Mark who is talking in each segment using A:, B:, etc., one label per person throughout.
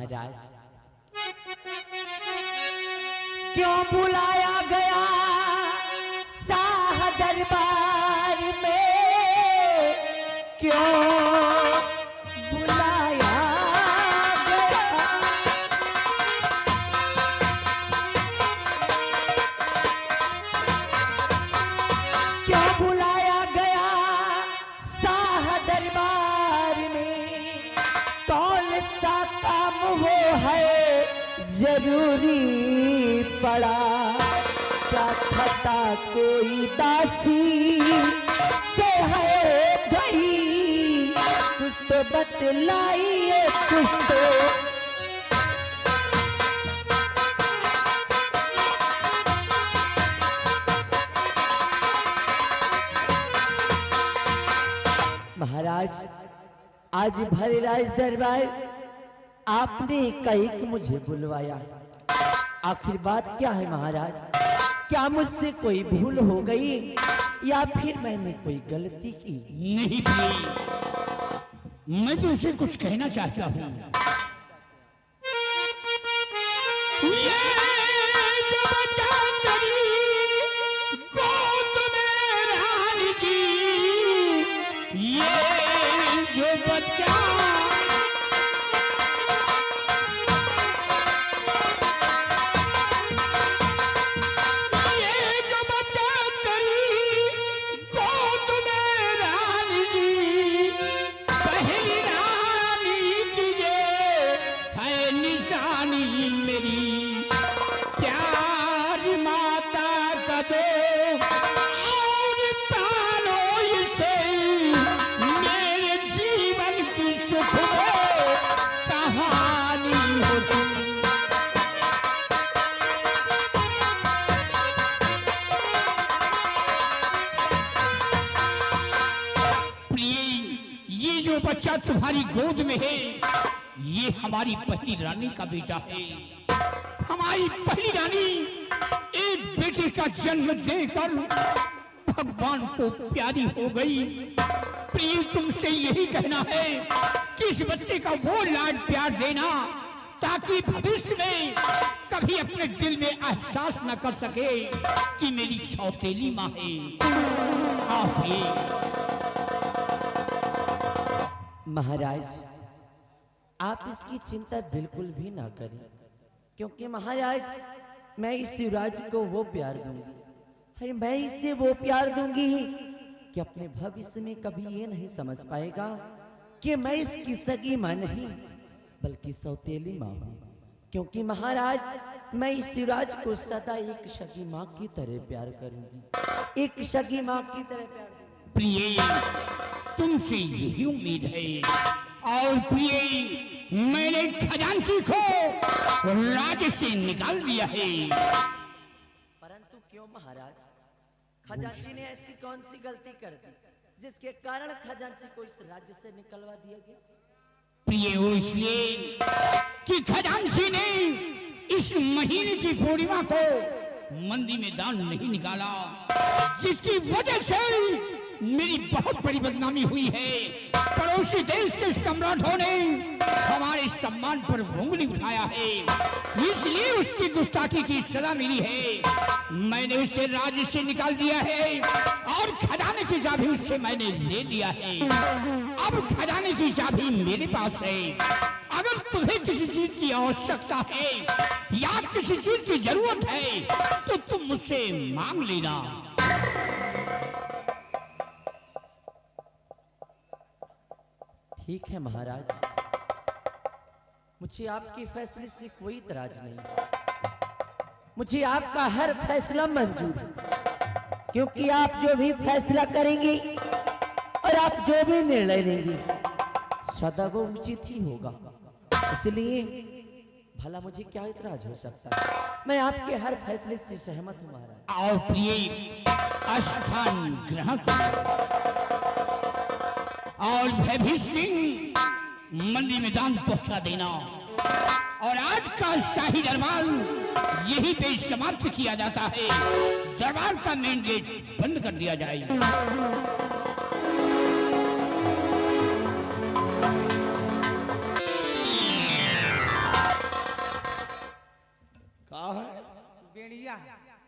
A: महाराज, क्यों बुलाया गया शाह दरबार में, क्यों बुलाया गया, क्यों बुलाया गया शाह दरबार में, कौन सा काम वो है जरूरी पड़ा, क्या खता कोई दासी से है गई, कुछ तो बतलाइए कुछ तो। महाराज, आज भरे राज दरबार आपने कहीं कि मुझे बुलवाया, आखिर बात क्या है महाराज? क्या मुझसे कोई भूल हो गई या फिर मैंने कोई गलती की?
B: नहीं भाई, मैं तुमसे कुछ कहना चाहता हूँ। ये जो बच्चा तेरी गोद में रानी जी, ये जो बच्चा बच्चा तुम्हारी गोद में है, ये हमारी पहली रानी का बेटा है। हमारी पहली रानी एक बेटे का जन्म देकर भगवान को प्यारी हो गई। प्रिय, तुमसे यही कहना है कि इस बच्चे का वो लाड प्यार देना ताकि भविष्य में कभी अपने दिल में एहसास न कर सके कि मेरी सौतेली माँ है। आप ये
A: महाराज, आप इसकी चिंता बिल्कुल भी ना करें, क्योंकि महाराज मैं इस युवराज को वो प्यार दूंगी, अरे मैं इसे वो प्यार दूंगी कि अपने भविष्य में कभी ये नहीं समझ पाएगा कि मैं इसकी सगी माँ नहीं बल्कि सौतेली माँ हूँ। क्योंकि महाराज मैं इस युवराज को सदा एक सगी माँ की तरह प्यार करूंगी, एक सगी माँ की तरह प्यार दूंगी।
B: प्रिय, तुमसे यही उम्मीद है। और प्रिय, मैंने खजांची को राज्य से निकाल दिया है।
A: परंतु क्यों महाराज? खजांची ने ऐसी कौन सी गलती कर दी जिसके कारण खजांची को इस राज्य से निकलवा दिया गया?
B: प्रिय, वो इसलिए कि खजांची ने इस महीने की पूर्णिमा को मंदी में दान नहीं निकाला, जिसकी वजह से मेरी बहुत बड़ी बदनामी हुई है। पड़ोसी देश के सम्राटों ने हमारे सम्मान पर उंगली उठाया है, इसलिए उसकी गुस्ताखी की सजा मिली है। मैंने उसे राज्य से निकाल दिया है और खजाने की चाबी उससे मैंने ले लिया है। अब खजाने की चाबी मेरे पास है। अगर तुम्हें किसी चीज की आवश्यकता है या किसी चीज की जरूरत है तो तुम मुझसे मांग लेना।
A: ठीक है महाराज, मुझे आपके फैसले से कोई इतराज नहीं, मुझे आपका हर फैसला मंजूर है, क्योंकि आप जो भी फैसला करेंगे और आप जो भी निर्णय लेंगे सदा वो उचित ही होगा। इसलिए भला मुझे क्या इतराज हो सकता है? मैं आपके हर फैसले से सहमत हूँ महाराज।
B: और प्रिय, अस्थान ग्रहण और भयभीत सिंह मंदी मैदान पहुंचा देना और आज का शाही दरबार यही पे समाप्त किया जाता है। दरबार का मेन गेट बंद कर दिया जाए।
C: बढ़िया है।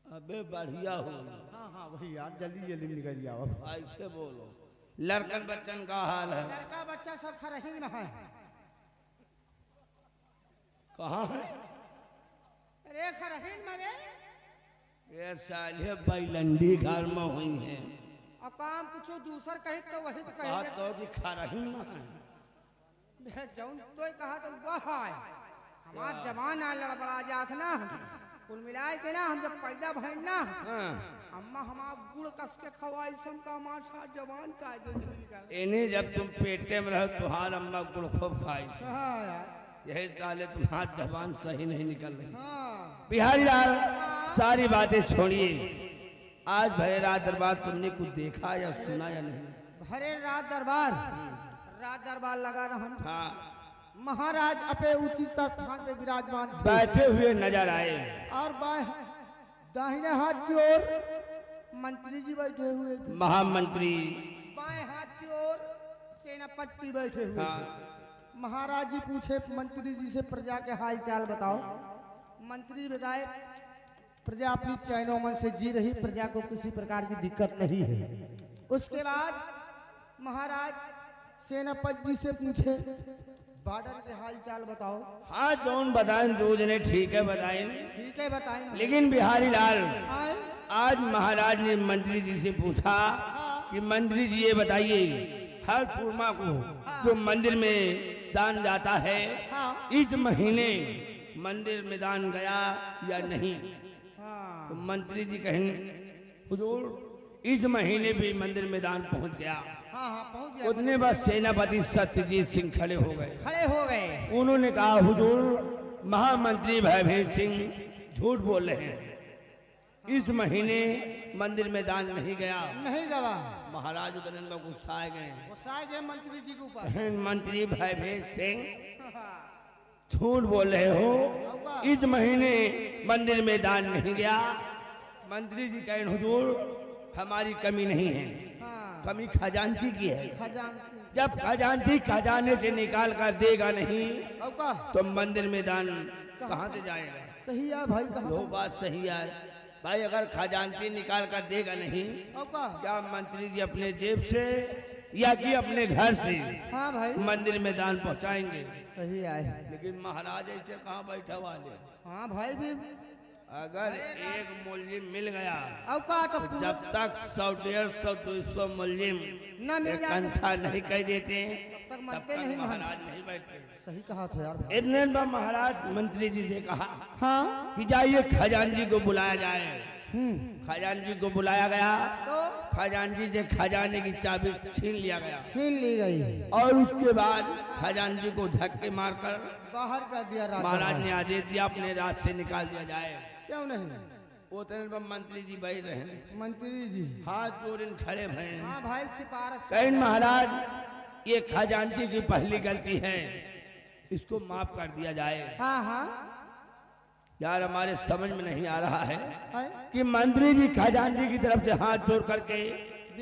D: अबे बढ़िया हो
C: हाँ हाँ वही यार, जल्दी जल्दी निकल जाओ।
D: ऐसे बोलो। लड़कन बच्चन का हाल है
C: लड़का बच्चा सब खरहीन में है।
D: कहाँ है?
C: अरे खरहीन में रे।
D: ये साले बैलंडी घर में हुई है।
C: अब काम कुछ दूसर कही तो वही तो
D: कहा
C: कही
D: तो कि खरही में है।
C: दे। जौन तो कहा तो वह है। हमार जवान आ लड़बड़ा जात ना, कुल मिलाए के ना हम जब पैदा भइल ना,
D: हाँ।
C: अम्मा हमार गुड़ कस के खवाई सम का हमार साथ जवान का दे।
D: इन्हीं जब तुम पेटे में रहो तुम्हार अम्मा गुड़ खूब खाई से।
C: हाँ यार।
D: यही साले तुम्हारा जबान सही नहीं निकल रही।
C: हाँ
D: बिहारी लाल सारी बातें छोड़िए। आज भरे रात दरबार तुमने कुछ देखा या सुना या नहीं?
C: भरे रात दरबार लगा रहन।
D: हाँ।
C: महाराज अपे उचित स्थान पे विराजमान थे
D: बैठे हुए नजर आए।
C: और दाहिने हाथ की ओर मंत्री जी बैठे हुए थे,
D: महामंत्री।
C: बाएं हाथ की ओर सेनापति बैठे हुए
D: हाँ।
C: थे। महाराज जी पूछे मंत्री जी से प्रजा के हाल चाल बताओ। मंत्री बताए प्रजा अपनी चैनो मन से जी रही, प्रजा को किसी प्रकार की दिक्कत नहीं है। उसके बाद महाराज सेनापति जी से पूछे बॉर्डर के हाल चाल बताओ।
D: हाँ जौन बताएं दो जने ठीक है बताएं।
C: ठीक है बताएं।
D: लेकिन बिहारी लाल
C: आए?
D: आज महाराज ने मंत्री जी से पूछा कि मंत्री जी ये बताइए हर पूर्णिमा को जो मंदिर में दान जाता है
C: हाँ।
D: इस महीने मंदिर में दान गया या नहीं?
C: हाँ।
D: तो मंत्री जी कहें हुजूर इस महीने भी मंदिर में दान पहुंच गया।
C: हाँ हाँ पहुंच गया।
D: उतने बाद सेनापति सत्यजीत सिंह खड़े हो गए।
C: खड़े हो गए।
D: उन्होंने कहा हुजूर महामंत्री भयभीत सिंह झूठ बोल रहे हैं, इस महीने मंदिर में दान नहीं गया।
C: नहीं गवा।
D: महाराज उतने में गुस्साए गए।
C: गुस्सा गए मंत्री जी के ऊपर।
D: मंत्री भयभीत सिंह झूठ बोल रहे हो, इस महीने मंदिर में दान नहीं गया। मंत्री जी कहें हुजूर हमारी कमी नहीं है,
C: हाँ।
D: कमी खजांची की है।
C: खजांची।
D: जब खजांची खजाने से निकाल कर देगा नहीं
C: अब का
D: तो मंदिर में दान कहाँ से जाएगा?
C: सही है भाई कहा।
D: वो बात सही है भाई। अगर खजांची निकाल कर देगा नहीं
C: अब का।
D: क्या मंत्री जी अपने जेब से या कि अपने घर से
C: हाँ भाई
D: मंदिर में दान पहुंचाएंगे?
C: सही है।
D: लेकिन महाराज ऐसे कहाँ बैठा वाले।
C: हाँ भाई भी।
D: अगर एक मुलजिम मिल गया
C: अब का तो
D: तो जब तक 100, 150, 200 मुलजिम
C: न मिल जाए
D: इकट्ठा नहीं कर देते
C: तब तक
D: तब
C: मनते
D: तक
C: नहीं
D: महाराज नहीं बैठते।
C: सही कहा था यार भाई।
D: इतने में महाराज मंत्री जी से कहा
C: हाँ।
D: कि जाइए खजांची को बुलाया जाए। खजांची को बुलाया गया।
C: तो
D: खजांची से खजाने की चाबी छीन लिया गया
C: छीन ली गई
D: और उसके बाद खजांची को धक्के मारकर
C: बाहर कर दिया रात
D: महाराज ने आदेश दिया अपने राज से निकाल दिया जाए।
C: क्यों नहीं?
D: उतने में मंत्री जी बैठ रहे हैं,
C: मंत्री जी।
D: हाथ जोड़ इन खड़े भये।
C: हाँ भाई सिफारिश।
D: कहीं महाराज ये खजांची की पहली गलती है, इसको माफ कर दिया जाए।
C: हाँ हाँ।
D: यार हमारे समझ में नहीं आ रहा है
C: है?
D: कि मंत्री जी खजांची की तरफ से हाथ जोड़ करके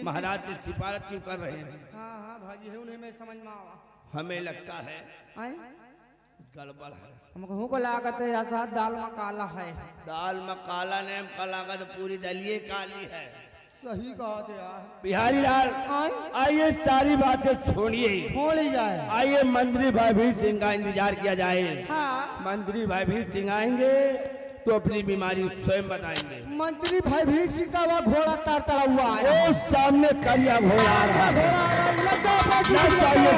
D: महाराज से सिफारिश क्यों कर रहे हैं।
C: हाँ हाँ भाई यही उन्हें में समझ में आवा।
D: हमें लगता है
C: आए?
D: गड़बड़ है।
C: हम कहूँ को लागत है ऐसा दाल में काला है।
D: दाल में काला नेम का लागत पूरी दलिए काली है।
C: सही कहा थे यार।
D: बिहारी लाल
C: आए?
D: आइए सारी बातें छोड़िए,
C: छोड़ ही जाए।
D: आइए मंत्री भयभीत सिंह का इंतजार किया जाए।
C: हाँ।
D: मंत्री भयभीत सिंह आएंगे तो अपनी बीमारी स्वयं बताएंगे।
C: मंत्री भयभीत सिंह का वह घोड़ा तरतड़ा हुआ है।
D: वो सामने करिया घोड़ा आ रहा है।
C: घोड़ा आ रहा है, लगा
D: चाहिए